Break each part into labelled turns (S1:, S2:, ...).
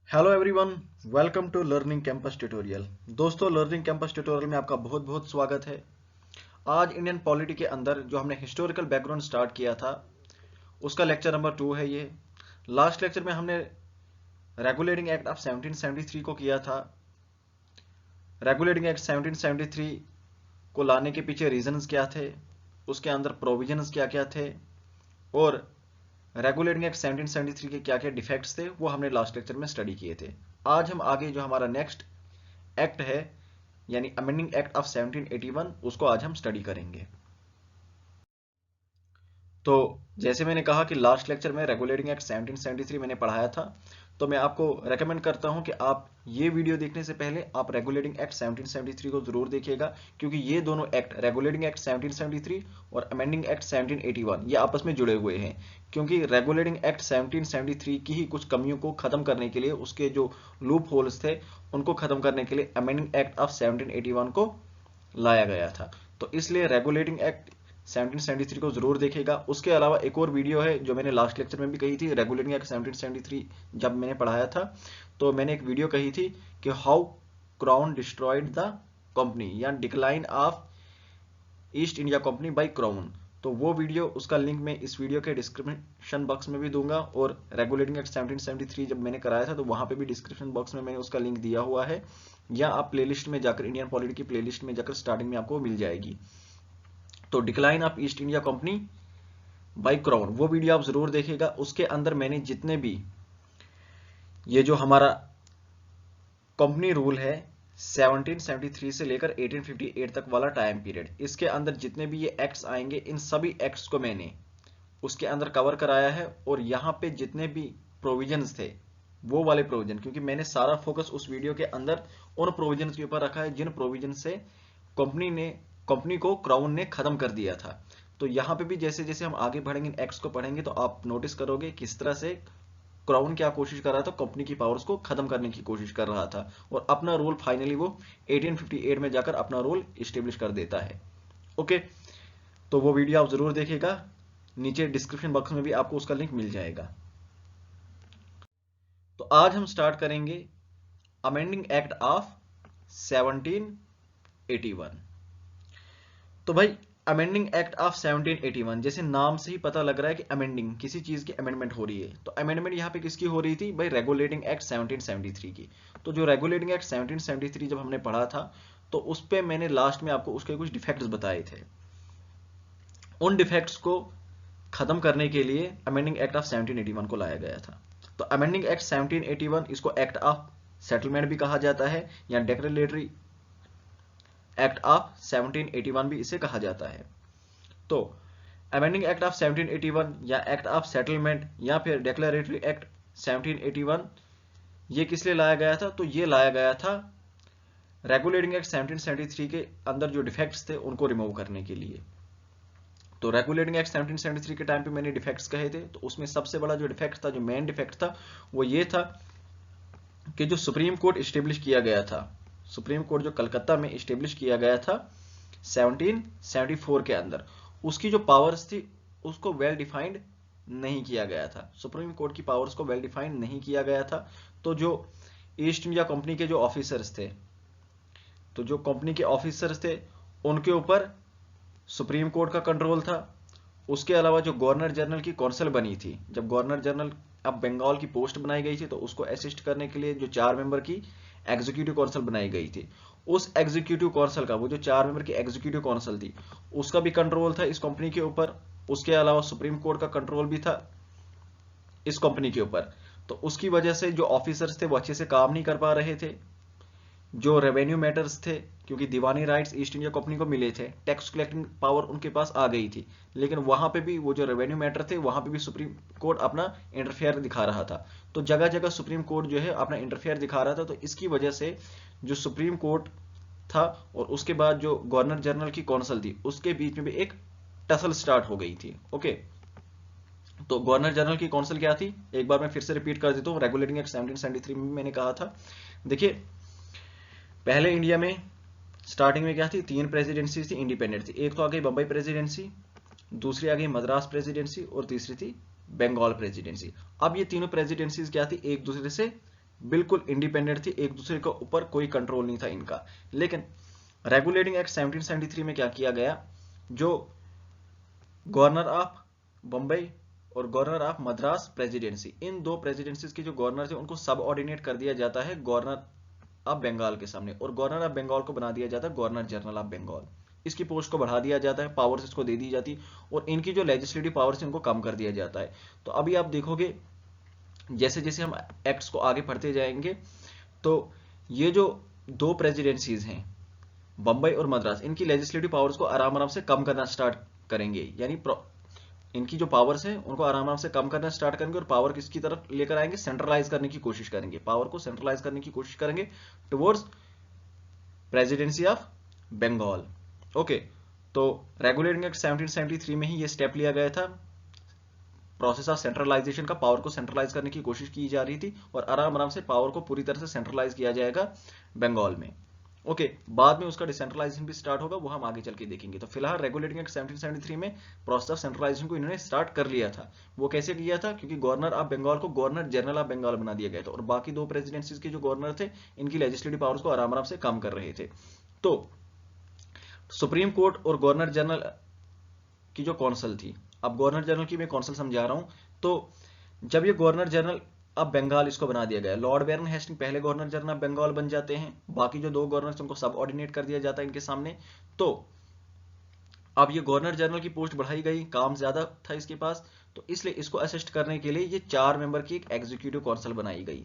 S1: Hello everyone, welcome to learning campus tutorial. दोस्तों, learning campus tutorial में आपका बहुत बहुत स्वागत है। आज इंडियन पॉलिटी के अंदर जो हमने हिस्टोरिकल बैकग्राउंड स्टार्ट किया था उसका लेक्चर नंबर 2 है ये। लास्ट लेक्चर में हमने रेगुलेटिंग एक्ट ऑफ 1773 को किया था। रेगुलेटिंग एक्ट 1773 को लाने के पीछे रीजंस क्या थे, उसके अंदर प्रोविजंस क्या क्या थे और रेगुलेटिंग एक्ट 1773 के क्या क्या डिफेक्ट्स थे वो हमने लास्ट लेक्चर में स्टडी किए थे। आज हम आगे जो हमारा नेक्स्ट एक्ट है यानी अमेंडिंग एक्ट ऑफ 1781 उसको आज हम स्टडी करेंगे। तो जैसे मैंने कहा कि लास्ट लेक्चर में रेगुलेटिंग एक्ट 1773 मैंने पढ़ाया था, तो मैं आपको रेकमेंड करता हूं कि आप ये वीडियो देखने से पहले आप रेगुलेटिंग एक्ट 1773 को जरूर देखिएगा, क्योंकि ये दोनों एक्ट रेगुलेटिंग एक्ट 1773 और अमेंडिंग एक्ट 1781 ये आपस में जुड़े हुए हैं। क्योंकि रेगुलेटिंग एक्ट 1773 की ही कुछ कमियों को खत्म करने के लिए, उसके जो लूप होल्स थे उनको खत्म करने के लिए अमेंडिंग एक्ट ऑफ 1781 को लाया गया था। तो इसलिए रेगुलेटिंग एक्ट 1773 को जरूर देखेगा। उसके अलावा एक और वीडियो है जो मैंने लास्ट लेक्चर में भी कही थी। रेगुलेटिंग एक्ट 1773 जब मैंने पढ़ाया था तो मैंने एक वीडियो कही थी कि how crown destroyed the company या decline of East India Company by crown. तो वो वीडियो, उसका लिंक मैं इस वीडियो के डिस्क्रिप्शन बॉक्स में भी दूंगा, और रेगुलेटिंग एक्ट 1773 जब मैंने कराया था तो वहां पे भी डिस्क्रिप्शन बॉक्स में मैंने उसका लिंक दिया हुआ है, या आप प्लेलिस्ट में जाकर, इंडियन पॉलिटी की प्लेलिस्ट में जाकर स्टार्टिंग में आपको मिल जाएगी। तो decline of East India Company by crown वो वीडियो आप जरूर देखिएगा। उसके अंदर मैंने जितने भी ये जो हमारा कंपनी रूल है 1773 से लेकर 1858 तक वाला टाइम पीरियड, इसके अंदर जितने भी ये एक्ट्स आएंगे इन सभी एक्ट्स को मैंने उसके अंदर कवर कराया है। और यहाँ पे जितने भी प्रोविजंस थे वो वाले प्रोविजन, क्योंकि मैंने सारा फोकस उस वीडियो के अंदर उन प्रोविजंस के ऊपर रखा है जिन प्रोविजन से कंपनी को क्राउन ने खत्म कर दिया था। तो यहाँ पे भी जैसे जैसे हम आगे बढ़ेंगे, इन एक्ट्स को पढ़ेंगे, तो आप नोटिस करोगे किस तरह से क्राउन क्या कोशिश कर रहा था, कंपनी की पावर्स को खत्म करने की कोशिश कर रहा था, और अपना रूल फाइनली वो 1858 में जाकर अपना रूल इस्टेब्लिश कर देता है। ओके, तो वो वीडियो आप जरूर देखिएगा, नीचे डिस्क्रिप्शन बॉक्स में भी आपको उसका लिंक मिल जाएगा। तो आज हम स्टार्ट करेंगे अमेंडिंग एक्ट ऑफ 1781। तो भाई, अमेंडिंग एक्ट ऑफ 1781 जैसे नाम से ही पता लग रहा है कि अमेंडिंग, किसी चीज की अमेंडमेंट हो रही है। तो अमेंडमेंट यहाँ पे किसकी हो रही थी भाई? रेगुलेटिंग एक्ट 1773 की। तो जो रेगुलेटिंग एक्ट 1773 जब हमने पढ़ा था तो उस पे मैंने लास्ट में आपको उसके कुछ डिफेक्ट्स बताए थे। उन डिफेक्ट्स को खत्म करने के लिए अमेंडिंग एक्ट ऑफ 1781 को लाया गया था। तो अमेंडिंग एक्ट 1781 इसको एक्ट ऑफ सेटलमेंट भी कहा जाता है, या डिक्लेरेटरी एक्ट ऑफ 1781 भी इसे कहा जाता है। तो अमेंडिंग एक्ट ऑफ 1781 या एक्ट ऑफ सेटलमेंट या फिर डिक्लेरेटरी एक्ट 1781 ये किस लिए लाया गया था? तो ये लाया गया था रेगुलेटिंग एक्ट 1773 के अंदर जो डिफेक्ट्स थे उनको रिमूव करने के लिए। तो रेगुलेटिंग एक्ट 1773 के टाइम पे मैंने डिफेक्ट्स कहे थे, तो उसमें सबसे बड़ा जो डिफेक्ट था, जो मेन डिफेक्ट था, वो ये था कि जो सुप्रीम कोर्ट स्टेब्लिश किया गया था, सुप्रीम कोर्ट जो कलकत्ता में स्टेब्लिश किया गया था 1774 के अंदर, उसकी जो पावर्स थी उसको वेल डिफाइंड नहीं किया गया था। सुप्रीम कोर्ट की पावर्स को वेल डिफाइंड नहीं किया गया था। तो जो ईस्ट इंडिया कंपनी के जो ऑफिसर्स थे, तो जो कंपनी के ऑफिसर्स थे उनके ऊपर सुप्रीम कोर्ट का कंट्रोल था। उसके अलावा जो गवर्नर जनरल की कौंसिल बनी थी, जब गवर्नर जनरल अब बंगाल की पोस्ट बनाई गई थी, तो उसको असिस्ट करने के लिए जो 4 मेंबर की एग्जीक्यूटिव काउंसिल बनाई गई थी, उस एग्जीक्यूटिव काउंसिल का, वो जो 4 मेंबर की एग्जीक्यूटिव काउंसिल थी, उसका भी कंट्रोल था इस कंपनी के ऊपर। उसके अलावा सुप्रीम कोर्ट का कंट्रोल भी था इस कंपनी के ऊपर। तो उसकी वजह से जो ऑफिसर्स थे वो अच्छे से काम नहीं कर पा रहे थे। जो रेवेन्यू मैटर्स थे, क्योंकि दीवानी राइट्स ईस्ट इंडिया कंपनी को मिले थे, टैक्स कलेक्टिंग पावर उनके पास आ गई थी, लेकिन वहां पे भी वो जो रेवेन्यू मैटर थे वहां पे भी सुप्रीम कोर्ट अपना इंटरफेयर दिखा रहा था। तो जगह जगह सुप्रीम कोर्ट जो है अपना इंटरफेयर दिखा रहा था। तो इसकी वजह से जो सुप्रीम कोर्ट था और उसके बाद जो गवर्नर जनरल की काउंसिल थी उसके बीच में भी एक टसल स्टार्ट हो गई थी। ओके, तो गवर्नर जनरल की काउंसिल क्या थी, एक बार मैं फिर से रिपीट कर देता हूँ। रेगुलेटिंग एक्ट 1773 में मैंने कहा था, देखिए पहले इंडिया में स्टार्टिंग में क्या थी, 3 प्रेसिडेंसी थी, इंडिपेंडेंट थी। एक तो आ गई बंबई प्रेसिडेंसी, दूसरी आ गई मद्रास प्रेसिडेंसी, और तीसरी थी बंगाल प्रेसिडेंसी। अब ये तीनों प्रेसिडेंसीज क्या थी, एक दूसरे से बिल्कुल इंडिपेंडेंट थी, एक दूसरे के ऊपर कोई कंट्रोल नहीं था इनका। लेकिन रेगुलेटिंग एक्ट 1773 में क्या किया गया, जो गवर्नर ऑफ बम्बई और गवर्नर ऑफ मद्रास प्रेसिडेंसी, इन दो प्रेसिडेंसीज के जो गवर्नर थे उनको सब ऑर्डिनेट कर दिया जाता है गवर्नर ऑफ बंगाल के सामने, और गवर्नर ऑफ बंगाल को बना दिया जाता है गवर्नर जनरल ऑफ बंगाल। इसकी पोस्ट को बढ़ा दिया जाता है, पावर्स इसको दे दी जाती, और इनकी जो लेजिस्लेटिव पावर्स इनको कम कर दिया जाता है। तो अभी आप देखोगे जैसे जैसे हम एक्ट्स को आगे पढ़ते जाएंगे, तो ये जो दो प्रेसिडेंसीज हैं बंबई और मद्रास, इनकी लेजिस्लेटिव पावर्स को आराम आराम से कम करना स्टार्ट करेंगे, यानी इनकी जो पावर्स हैं उनको आराम आराम से कम करना स्टार्ट करेंगे, और पावर किसकी तरफ लेकर आएंगे, सेंट्रलाइज करने की कोशिश करेंगे, पावर को सेंट्रलाइज करने की कोशिश करेंगे towards presidency of Bengal. Okay, तो रेगुलेटिंग एक्ट 1773 में ही ये स्टेप लिया गया था, प्रोसेस ऑफ सेंट्रलाइजेशन का, पावर को सेंट्रलाइज करने की कोशिश की जा रही थी, और आराम आराम से पावर को पूरी तरह से सेंट्रलाइज किया जाएगा बंगाल में। ओके, बाद में उसका डिसेंट्रलाइजेशन भी स्टार्ट होगा, वो हम आगे चल के देखेंगे। तो फिलहाल रेगुलेटिंग एक्ट 1773 में प्रोसेस ऑफ सेंट्रलाइजेशन को इन्होंने स्टार्ट कर लिया था। वो कैसे किया था, क्योंकि गवर्नर ऑफ बंगाल को गवर्नर जनरल ऑफ बंगाल बना दिया गया था, और बाकी दो प्रेसिडेंसीज के जो गवर्नर थे इनकी लेजिस्लेटिव पावर्स को आराम आराम से कम कर रहे थे। तो सुप्रीम कोर्ट और गवर्नर जनरल की जो कौंसिल थी, अब गवर्नर जनरल की मैं कौंसिल समझा रहा हूं, तो जब ये गवर्नर जनरल अब बंगाल इसको बना दिया गया, लॉर्ड बैरन हेस्टिंग पहले गवर्नर जनरल ऑफ बंगाल बन जाते हैं, बाकी जो दो गवर्नर उनको सब ऑर्डिनेट कर दिया जाता है इनके सामने। तो अब ये गवर्नर जनरल की पोस्ट बढ़ाई गई, काम ज्यादा था इसके पास, तो इसलिए इसको असिस्ट करने के लिए ये 4 मेंबर की एक एग्जीक्यूटिव काउंसिल बनाई गई।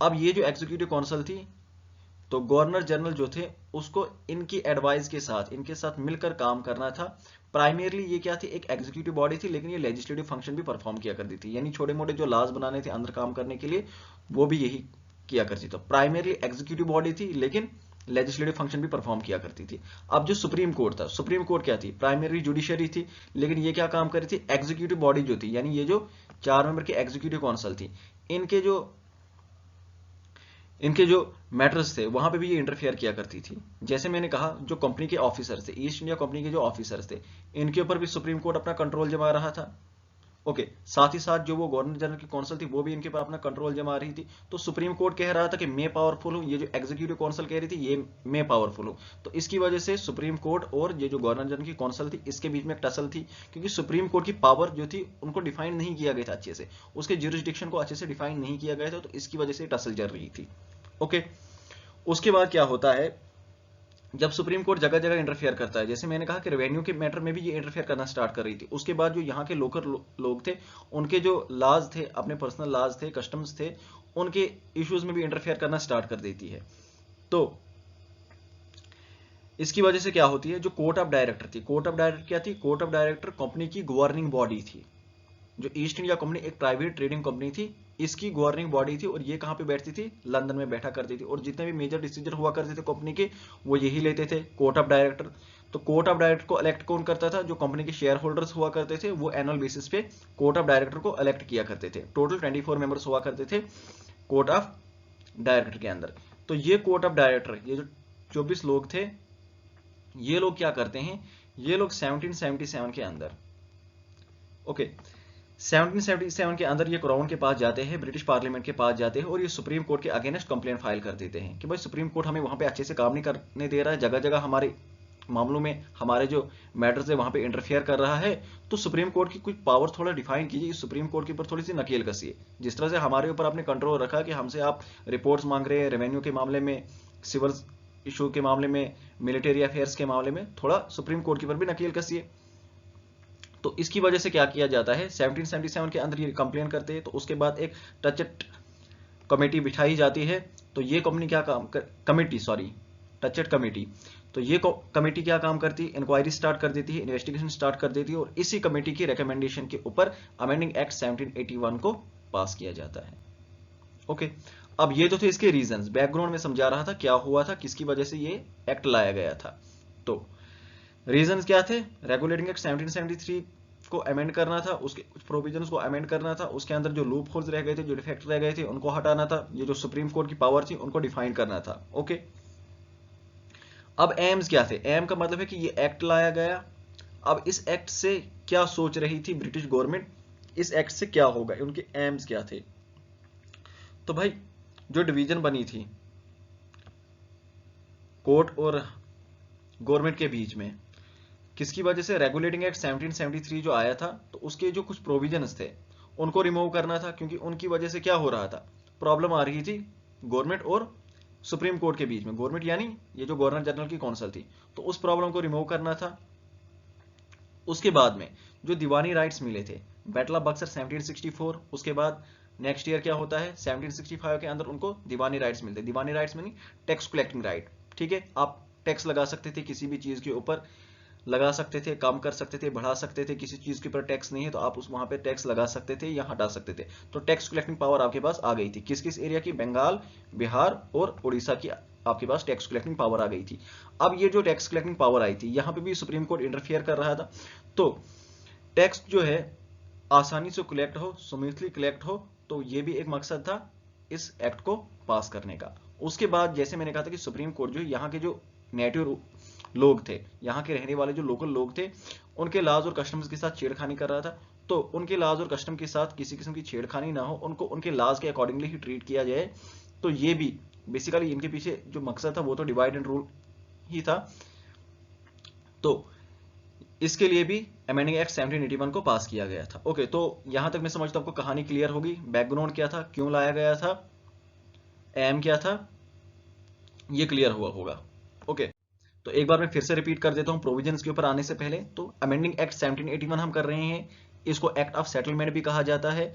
S1: अब ये जो एग्जीक्यूटिव काउंसिल थी, तो गवर्नर जनरल जो थे उसको इनकी एडवाइस के साथ, इनके साथ मिलकर काम करना था। प्राइमरली ये क्या थी, एक एग्जीक्यूटिव बॉडी थी, लेकिन ये लेजिस्लेटिव फंक्शन भी परफॉर्म किया करती थी, यानी छोटे मोटे जो लॉज बनाने थे अंदर काम करने के लिए, वो भी यही किया करती। तो प्राइमरली एग्जीक्यूटिव बॉडी थी, लेकिन लेजिस्लेटिव फंक्शन भी परफॉर्म किया करती थी। अब जो सुप्रीम कोर्ट था, सुप्रीम कोर्ट क्या थी, प्राइमरी जुडिशरी थी, लेकिन ये क्या काम कर रही थी, एग्जीक्यूटिव बॉडी जो थी, यानी ये जो 4 मेंबर की एग्जीक्यूटिव काउंसिल थी, इनके जो मैटर्स थे वहां पे भी ये इंटरफेयर किया करती थी। जैसे मैंने कहा, जो कंपनी के ऑफिसर्स थे, ईस्ट इंडिया कंपनी के जो ऑफिसर्स थे, इनके ऊपर भी सुप्रीम कोर्ट अपना कंट्रोल जमा रहा था। ओके, साथ ही साथ जो वो गवर्नर जनरल की काउंसिल थी वो भी इनके ऊपर अपना कंट्रोल जमा रही थी। तो सुप्रीम कोर्ट कह रहा था कि मैं पावरफुल हूं, ये जो एग्जीक्यूटिव काउंसिल कह रही थी ये मैं पावरफुल हूं। तो इसकी वजह से सुप्रीम कोर्ट और ये जो गवर्नर जनरल की काउंसिल थी इसके बीच में एक टसल थी, क्योंकि सुप्रीम कोर्ट की पावर जो थी उनको डिफाइन नहीं किया गया था अच्छे से, उसके ज्यूरिसडिक्शन को अच्छे से डिफाइन नहीं किया गया था, तो इसकी वजह से टसल चल रही थी। ओके, उसके बाद क्या होता है, जब सुप्रीम कोर्ट जगह जगह इंटरफेयर करता है, जैसे मैंने कहा कि रेवेन्यू के मैटर में भी ये इंटरफेयर करना स्टार्ट कर रही थी, उसके बाद जो यहाँ के लोकल लोग थे उनके जो लॉज थे, अपने पर्सनल लॉज थे, कस्टम्स थे, उनके इश्यूज में भी इंटरफेयर करना स्टार्ट कर देती है। तो इसकी वजह से क्या होती है, जो कोर्ट ऑफ डायरेक्टर थी, कोर्ट ऑफ डायरेक्टर क्या थी, कोर्ट ऑफ डायरेक्टर कंपनी की गवर्निंग बॉडी थी। जो ईस्ट इंडिया कंपनी एक प्राइवेट ट्रेडिंग कंपनी थी, इसकी गवर्निंग बॉडी थी, और ये कहां पे बैठती थी, लंदन में बैठा करती थी, और जितने भी मेजर डिसीजन हुआ करते थे कंपनी के वो यही लेते थे, कोर्ट ऑफ डायरेक्टर। तो कोर्ट ऑफ डायरेक्टर को इलेक्ट कौन करता था, जो कंपनी के शेयर होल्डर्स हुआ करते थे, वो एनुअल बेसिस पे कोर्ट ऑफ डायरेक्टर को इलेक्ट किया करते थे। टोटल 24 मेंबर्स हुआ करते थे कोर्ट ऑफ डायरेक्टर के अंदर। तो ये कोर्ट ऑफ डायरेक्टर, ये जो 24 लोग थे, ये लोग क्या करते हैं, ये लोग 1777 के अंदर, ओके 1777 के अंदर ये क्राउन के पास जाते हैं, ब्रिटिश पार्लियामेंट के पास जाते हैं, और ये सुप्रीम कोर्ट के अगेंस्ट कंप्लेंट फाइल कर देते हैं कि भाई सुप्रीम कोर्ट हमें वहां पे अच्छे से काम नहीं करने दे रहा है, जगह जगह हमारे मामलों में, हमारे जो मैटर्स है वहां पे इंटरफेयर कर रहा है, तो सुप्रीम कोर्ट की कुछ पावर थोड़ा डिफाइन कीजिए, सुप्रीम कोर्ट के ऊपर थोड़ी सी नकेल कसिए। जिस तरह से हमारे ऊपर आपने कंट्रोल रखा कि हमसे आप रिपोर्ट्स मांग रहे हैं रेवेन्यू के मामले में, सिविल इशू के मामले में, मिलिट्री अफेयर्स के मामले में, थोड़ा सुप्रीम कोर्ट के ऊपर भी नकेल कसिए। तो इसकी वजह से क्या किया जाता है, 1777 के अंदर ये कंप्लेन करते हैं, तो उसके बाद एक टचेट कमेटी बिठाई जाती है। तो ये कंपनी क्या काम कमेटी टचेट कमेटी, तो ये कमेटी क्या काम करती है, इंक्वायरी स्टार्ट कर देती है, इन्वेस्टिगेशन स्टार्ट कर देती है, और इसी कमेटी की रिकमेंडेशन के ऊपर अमेंडिंग एक्ट 1781 को पास किया जाता है। ओके, अब ये तो थे इसके रीजंस, बैकग्राउंड में समझा रहा था क्या हुआ था, किसकी वजह से ये एक्ट लाया गया था। तो रीजंस क्या थे, रेगुलेटिंग एक्ट 1773 को अमेंड करना था, उसके कुछ प्रोविजंस को अमेंड करना था, उसके अंदर जो लूप होल्स रह गए थे, जो डिफेक्ट रह गए थे उनको हटाना था, ये जो सुप्रीम कोर्ट की पावर थी उनको डिफाइन करना था। ओके, अब एम्स क्या थे, एम का मतलब है कि ये एक्ट लाया गया। अब इस एक्ट से क्या सोच रही थी ब्रिटिश गवर्नमेंट, इस एक्ट से क्या होगा, उनके एम्स क्या थे। तो भाई जो डिवीजन बनी थी कोर्ट और गवर्नमेंट के बीच में, किसकी वजह से? रेगुलेटिंग एक्ट 1773 जो आया था, तो उसके जो कुछ प्रोविजंस थे उनको रिमूव करना था, क्योंकि उनकी वजह से क्या हो रहा था, प्रॉब्लम आ रही थी गवर्नमेंट और सुप्रीम कोर्ट के बीच में। गवर्नमेंट यानी ये जो गवर्नर जनरल की काउंसिल थी, तो उस प्रॉब्लम को रिमूव करना था। उसके बाद में जो दीवानी राइट्स मिले थे, बैटल ऑफ बक्सर 1764, उसके बाद नेक्स्ट ईयर क्या होता है 1765 के अंदर उनको दीवानी राइट्स मिलते हैं। Diwani rights meaning tax collecting right, ठीक है, आप टैक्स लगा सकते थे, किसी भी चीज के ऊपर लगा सकते थे, कम कर सकते थे, बढ़ा सकते थे, किसी चीज के ऊपर टैक्स नहीं है तो आप उस वहां पे टैक्स लगा सकते थे या हटा सकते थे। तो टैक्स कलेक्टिंग पावर आपके पास आ गई थी। किस किस एरिया की? बंगाल, बिहार और उड़ीसा की आपके पास टैक्स कलेक्टिंग पावर आ गई थी। अब ये जो टैक्स कलेक्टिंग पावर आई थी, यहां पे भी सुप्रीम कोर्ट इंटरफियर कर रहा था। तो टैक्स जो है आसानी से कलेक्ट हो, स्मूथली कलेक्ट हो, तो ये भी एक मकसद था इस एक्ट को पास करने का। उसके बाद जैसे मैंने कहा था कि सुप्रीम कोर्ट जो यहाँ के जो नेटिव लोग थे, यहाँ के रहने वाले जो लोकल लोग थे, उनके लॉज और कस्टम्स के साथ छेड़खानी कर रहा था। तो उनके लॉज और कस्टम के साथ किसी किस्म की छेड़खानी ना हो, उनको उनके लॉज के अकॉर्डिंगली ही ट्रीट किया जाए। तो ये भी बेसिकली इनके पीछे जो मकसद था वो तो डिवाइड एंड रूल ही था। तो इसके लिए भी अमेंडिंग एक्ट 1781 को पास किया गया था। ओके, तो यहां तक मैं समझता हूं आपको कहानी क्लियर होगी। बैकग्राउंड क्या था, क्यों लाया गया था, एम क्या था, ये क्लियर हुआ होगा। ओके, तो एक बार मैं फिर से रिपीट कर देता हूं प्रोविजंस के ऊपर आने से पहले। तो अमेंडिंग एक्ट 1781 हम कर रहे हैं, इसको एक्ट ऑफ सेटलमेंट भी कहा जाता है।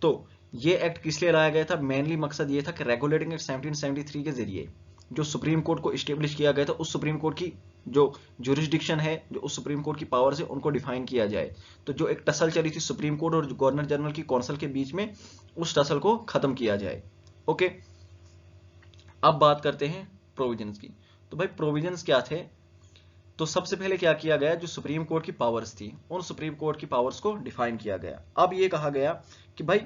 S1: तो ये एक्ट किस लिए लाया गया था? मेनली मकसद ये था कि रेगुलेटिंग एक्ट 1773 के जरिए जो सुप्रीम कोर्ट को इस्टेब्लिश किया गया था, उस सुप्रीम कोर्ट की जो जुरिस्डिक्शन है, जो उस सुप्रीम कोर्ट की पावर्स है, उनको डिफाइन किया जाए। तो जो एक टसल चली थी सुप्रीम कोर्ट और गवर्नर जनरल की काउंसिल के बीच में, उस टसल को खत्म किया जाए। ओके, अब बात करते हैं प्रोविजंस की। तो भाई प्रोविजंस क्या थे? तो सबसे पहले क्या किया गया, जो सुप्रीम कोर्ट की पावर्स थी, उन सुप्रीम कोर्ट की पावर्स को डिफाइन किया गया। अब ये कहा गया कि भाई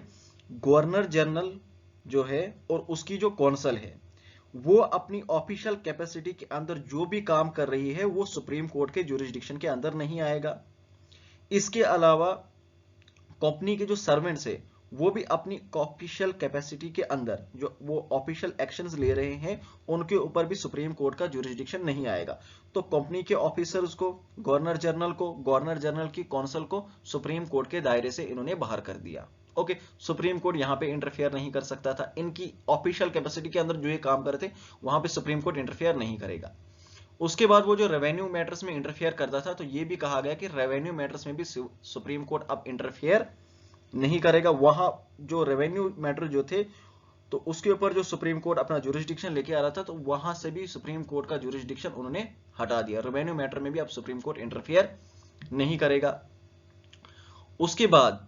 S1: गवर्नर जनरल जो है और उसकी जो काउंसिल है, वो अपनी ऑफिशियल कैपेसिटी के अंदर जो भी काम कर रही है वो सुप्रीम कोर्ट के जुरिस्डिक्शन के अंदर नहीं आएगा। इसके अलावा कंपनी के जो सर्वेंट्स है वो भी अपनी ऑफिशियल कैपेसिटी के अंदर जो वो ऑफिशियल एक्शंस ले रहे हैं, उनके ऊपर भी सुप्रीम कोर्ट का जुरिस्डिक्शन नहीं आएगा। तो कंपनी के ऑफिसर्स को, गवर्नर जनरल को, गवर्नर जनरल की काउंसिल को सुप्रीम कोर्ट के दायरे से इन्होंने बाहर कर दिया। ओके, सुप्रीम कोर्ट यहां पे इंटरफेयर नहीं कर सकता था। इनकी ऑफिशियल कैपेसिटी के अंदर जो ये काम करते थे वहां पे सुप्रीम कोर्ट इंटरफेयर नहीं करेगा। उसके बाद वो जो रेवेन्यू मैटर्स में इंटरफेयर करता था, तो ये भी कहा गया कि रेवेन्यू मैटर्स में भी सुप्रीम कोर्ट अब इंटरफेयर नहीं करेगा। वहां जो रेवेन्यू मैटर जो थे, तो उसके ऊपर जो सुप्रीम कोर्ट अपना जुरिस्डिक्शन लेके आ रहा था, तो वहां से भी सुप्रीम कोर्ट का जुरिस्डिक्शन उन्होंने हटा दिया। रेवेन्यू मैटर में भी अब सुप्रीम कोर्ट इंटरफेयर नहीं करेगा। उसके बाद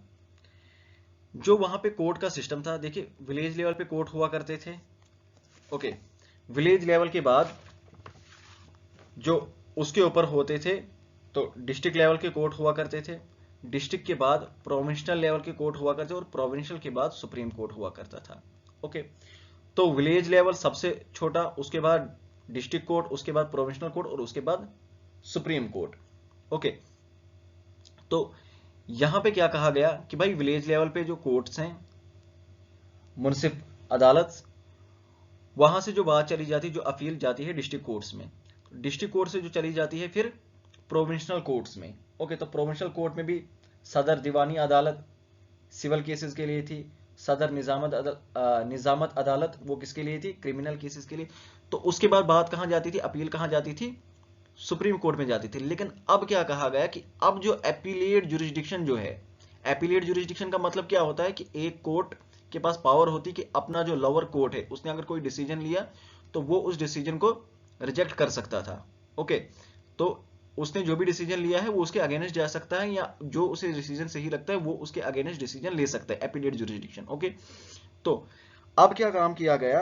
S1: जो वहां पे कोर्ट का सिस्टम था, देखिए विलेज लेवल पे कोर्ट हुआ करते थे। ओके, विलेज लेवल के बाद जो उसके ऊपर होते थे, तो डिस्ट्रिक्ट लेवल के कोर्ट हुआ करते थे। डिस्ट्रिक्ट के बाद प्रोविंशियल लेवल के कोर्ट हुआ करते थे और प्रोविंशियल के बाद सुप्रीम कोर्ट हुआ करता था। ओके, तो विलेज लेवल सबसे छोटा, उसके बाद डिस्ट्रिक्ट कोर्ट, उसके बाद प्रोविंशियल कोर्ट और उसके बाद सुप्रीम कोर्ट। ओके, तो यहां पे क्या कहा गया कि भाई विलेज लेवल पे जो कोर्ट्स हैं, मुंसिफ अदालत, वहां से जो बात चली जाती है, जो अपील जाती है डिस्ट्रिक्ट कोर्ट्स में, डिस्ट्रिक्ट कोर्ट से जो चली जाती है फिर प्रोविंशियल कोर्ट्स में। ओके, तो प्रोविंशियल कोर्ट में भी सदर दीवानी अदालत सिविल केसेस के लिए थी, सदर निजामत अदालत वो किसके लिए थी? क्रिमिनल केसेस के लिए। तो उसके बाद बात कहां जाती थी, अपील कहां जाती थी? सुप्रीम कोर्ट में जाती थी। लेकिन अब क्या कहा गया कि अब जो एपीलेट जुरिस्डिक्शन जो है, एपीलेट जुरिस्डिक्शन का मतलब क्या होता है कि एक कोर्ट के पास पावर होती कि अपना जो लोअर कोर्ट है उसने अगर कोई डिसीजन लिया तो वो उस डिसीजन को रिजेक्ट कर सकता था। ओके, तो उसने जो भी डिसीजन लिया है वो उसके अगेंस्ट जा सकता है, या जो उसे डिसीजन सही लगता है वो उसके अगेंस्ट डिसीजन ले सकता है, एपीलेट जुरिस्डिक्शन। ओके, तो अब क्या काम किया गया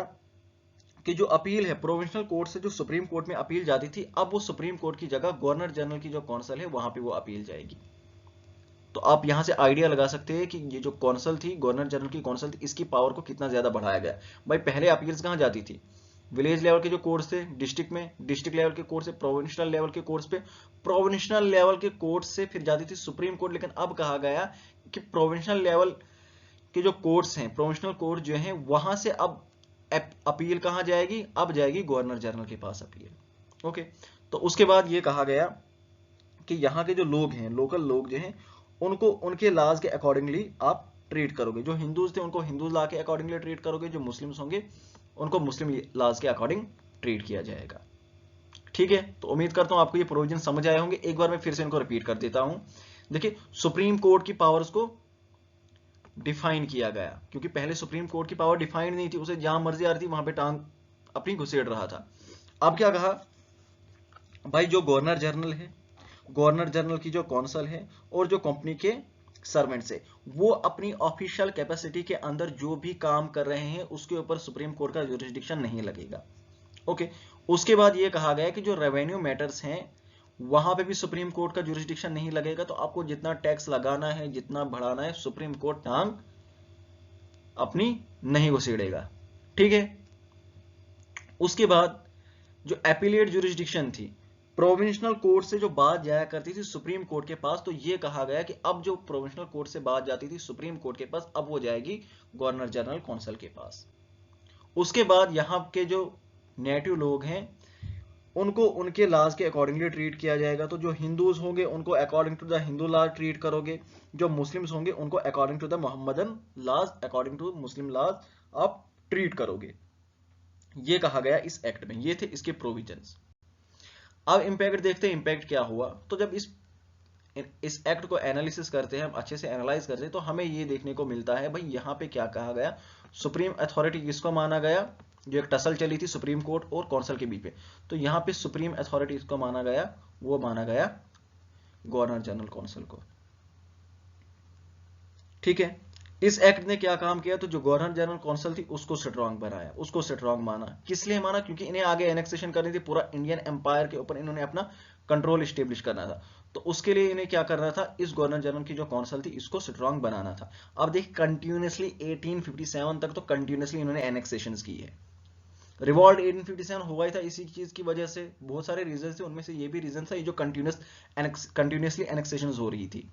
S1: कि जो अपील है प्रोविंशियल कोर्ट से जो सुप्रीम कोर्ट में अपील जाती थी, अब वो सुप्रीम कोर्ट की जगह गवर्नर जनरल की जो काउंसिल है वहां पे वो अपील जाएगी। तो आप यहां से आइडिया लगा सकते हैं कि ये जो काउंसिल थी, गवर्नर जनरल की काउंसिल थी, इसकी पावर को कितना ज्यादा बढ़ाया गया। भाई पहले अपील्स कहां जाती थी? विलेज लेवल के जो कोर्ट्स थे डिस्ट्रिक्ट में, डिस्ट्रिक्ट लेवल के कोर्ट से प्रोविंशियल लेवल के कोर्ट्स पे, प्रोविंशियल लेवल के कोर्ट से फिर जाती थी सुप्रीम कोर्ट। लेकिन अब कहा गया कि प्रोविंशियल लेवल के जो कोर्ट्स हैं, प्रोविंशियल कोर्ट जो हैं, वहां से अब अपील कहां जाएगी, अब जाएगी गवर्नर जनरल के पास अपील। ओके, तो उसके बाद ये कहा गया कि यहाँ के जो लोग हैं, लोकल लोग जो हैं, उनको उनके लॉज के अकॉर्डिंगली आप ट्रीट करोगे। जो हिंदूज थे उनको हिंदू लॉ के अकॉर्डिंगली ट्रीट करोगे, जो मुस्लिम्स होंगे उनको मुस्लिम लॉज के अकॉर्डिंग ट्रीट किया जाएगा। ठीक है, तो उम्मीद करता हूं आपको ये प्रोविजन समझ आए होंगे। एक बार मैं फिर से इनको रिपीट कर देता हूं। देखिए, सुप्रीम कोर्ट की पावर्स को डिफाइन किया गया, क्योंकि पहले सुप्रीम कोर्ट की पावर डिफाइंड नहीं थी, उसे जहां मर्जी आ रही थी वहां पे टांग अपनी घुसेड़ रहा था। अब क्या कहा भाई, जो गवर्नर जनरल है, गवर्नर जनरल की जो कौंसल है और जो कंपनी के सर्वेंट्स है, वो अपनी ऑफिशियल कैपेसिटी के अंदर जो भी काम कर रहे हैं उसके ऊपर सुप्रीम कोर्ट का ज्यूरिसडिक्शन नहीं लगेगा। ओके, उसके बाद ये कहा गया कि जो रेवेन्यू मैटर्स हैं वहां पे भी सुप्रीम कोर्ट का ज्यूरिसडिक्शन नहीं लगेगा। तो आपको जितना टैक्स लगाना है, जितना बढ़ाना है, सुप्रीम कोर्ट टांग अपनी नहीं घुसेड़ेगा। ठीक है, उसके बाद जो एपीलेट ज्यूरिसडिक्शन थी, प्रोविंशियल कोर्ट से जो बात जाया करती थी सुप्रीम कोर्ट के पास, तो ये कहा गया कि अब जो प्रोविंशियल कोर्ट से बात जाती थी सुप्रीम कोर्ट के पास, अब वो जाएगी गवर्नर जनरल काउंसिल के पास। उसके बाद यहाँ के जो नेटिव लोग हैं उनको उनके लॉज के अकॉर्डिंगली ट्रीट किया जाएगा। तो जो हिंदूज होंगे उनको according to the Hindu law treat करोगे, जो मुस्लिम्स होंगे उनको according to the Mohammedan laws, according to Muslim laws आप ट्रीट करोगे। ये कहा गया इस एक्ट में। ये थे इसके प्रोविजंस। अब इंपैक्ट देखते हैं, इंपैक्ट क्या हुआ। तो जब इस एक्ट को एनालिसिस करते हैं, हम अच्छे से एनालाइज करते हैं, तो हमें ये देखने को मिलता है भाई यहाँ पे क्या कहा गया। सुप्रीम अथॉरिटी किसको माना गया, जो एक टसल चली थी सुप्रीम कोर्ट और काउंसिल के बीच में, तो यहाँ पे सुप्रीम अथॉरिटी किसको माना गया, वो माना गया गवर्नर जनरल काउंसिल को। ठीक है, इस एक्ट ने क्या काम किया, तो जो गवर्नर जनरल काउंसिल थी उसको स्ट्रांग बनाया, उसको स्ट्रांग माना। किस लिए माना, क्योंकि इन्हें आगे एनेक्सेशन करनी थी, पूरा इंडियन एम्पायर के ऊपर इन्होंने अपना कंट्रोल स्टेब्लिश करना था। तो उसके लिए इन्हें क्या करना था, इस गवर्नर जनरल की जो काउंसिल थी इसको स्ट्रांग बनाना था। अब देखिए, कंटिन्यूसली 1857 तक तो कंटिन्यूसली इन्होंने एनेक्सेशन की है। रिवॉल्ट 1857 हुआ ही था इसी चीज की वजह से, बहुत सारे रीजन थे, उनमें से ये भी रीजन था, ये जो कंटिन्यूसली एनेक्सेशन हो रही थी।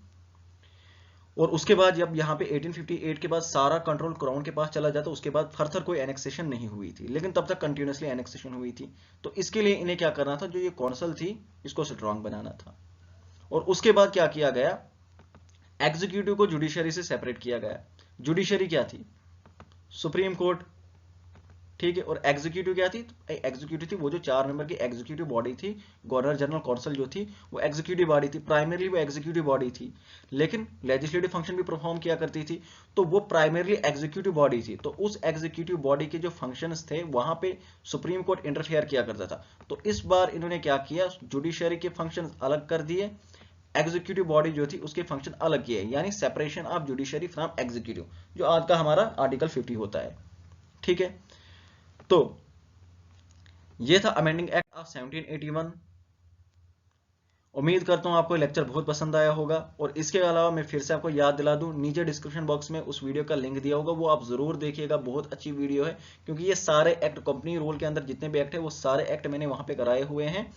S1: और उसके बाद जब यहाँ पे 1858 के बाद सारा कंट्रोल क्राउन के पास चला जाता, उसके बाद फर्दर कोई एनेक्सेशन नहीं हुई थी, लेकिन तब तक कंटिन्यूसली एनेक्सेशन हुई थी। तो इसके लिए इन्हें क्या करना था, जो ये काउंसिल थी इसको स्ट्रांग बनाना था। और उसके बाद क्या किया गया, एग्जीक्यूटिव को जुडिशरी से सेपरेट किया गया। जुडिशरी क्या थी, सुप्रीम कोर्ट। ठीक है, और एग्जीक्यूटिव क्या थी, एग्जीक्यूटिव थी वो जो 4 मेंबर की एग्जीक्यूटिव बॉडी थी। गवर्नर जनरल काउंसिल जो थी वो एग्जीक्यूटिव बॉडी थी, प्राइमरली वो एग्जीक्यूटिव बॉडी थी, लेकिन लेजिस्लेटिव फंक्शन भी परफॉर्म किया करती थी। तो वो प्राइमरली एग्जीक्यूटिव बॉडी थी, तो उस एग्जीक्यूटिव बॉडी के जो फंक्शंस थे वहां पे सुप्रीम कोर्ट इंटरफेयर किया करता था। तो इस बार इन्होंने क्या किया, जुडिशरी के फंक्शन अलग कर दिए, एग्जीक्यूटिव बॉडी जो थी उसके फंक्शन अलग किए, यानी separation of judiciary from executive, जो आज का हमारा आर्टिकल 50 होता है। ठीक है, तो ये था अमेंडिंग एक्ट ऑफ 1781। उम्मीद करता हूं आपको लेक्चर बहुत पसंद आया होगा। और इसके अलावा मैं फिर से आपको याद दिला दूं, नीचे डिस्क्रिप्शन बॉक्स में उस वीडियो का लिंक दिया होगा, वो आप जरूर देखिएगा, बहुत अच्छी वीडियो है। क्योंकि ये सारे एक्ट, कंपनी रूल के अंदर जितने भी एक्ट है वो सारे एक्ट मैंने वहां पे कराए हुए हैं।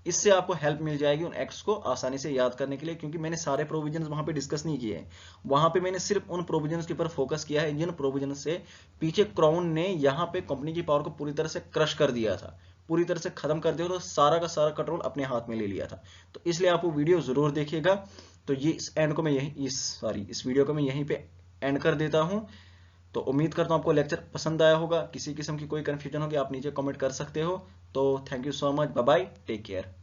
S1: इससे आपको हेल्प मिल जाएगी उन एक्ट्स को आसानी से याद करने के लिए, क्योंकि मैंने सारे प्रोविजंस वहां पे डिस्कस नहीं किए हैं। वहां पे मैंने सिर्फ उन प्रोविजंस के ऊपर फोकस किया है जिन प्रोविजंस से पीछे क्राउन ने यहाँ पे कंपनी की पावर को पूरी तरह से क्रश कर दिया था, पूरी तरह से खत्म कर दिया, तो सारा का सारा कंट्रोल अपने हाथ में ले लिया था। तो इसलिए आप वो वीडियो जरूर देखिएगा। तो ये इस वीडियो को मैं यहीं पे एंड कर देता हूं। तो उम्मीद करता हूं आपको लेक्चर पसंद आया होगा। किसी किस्म की कोई कंफ्यूजन होगी आप नीचे कमेंट कर सकते हो। तो thank you so much, bye bye, take care.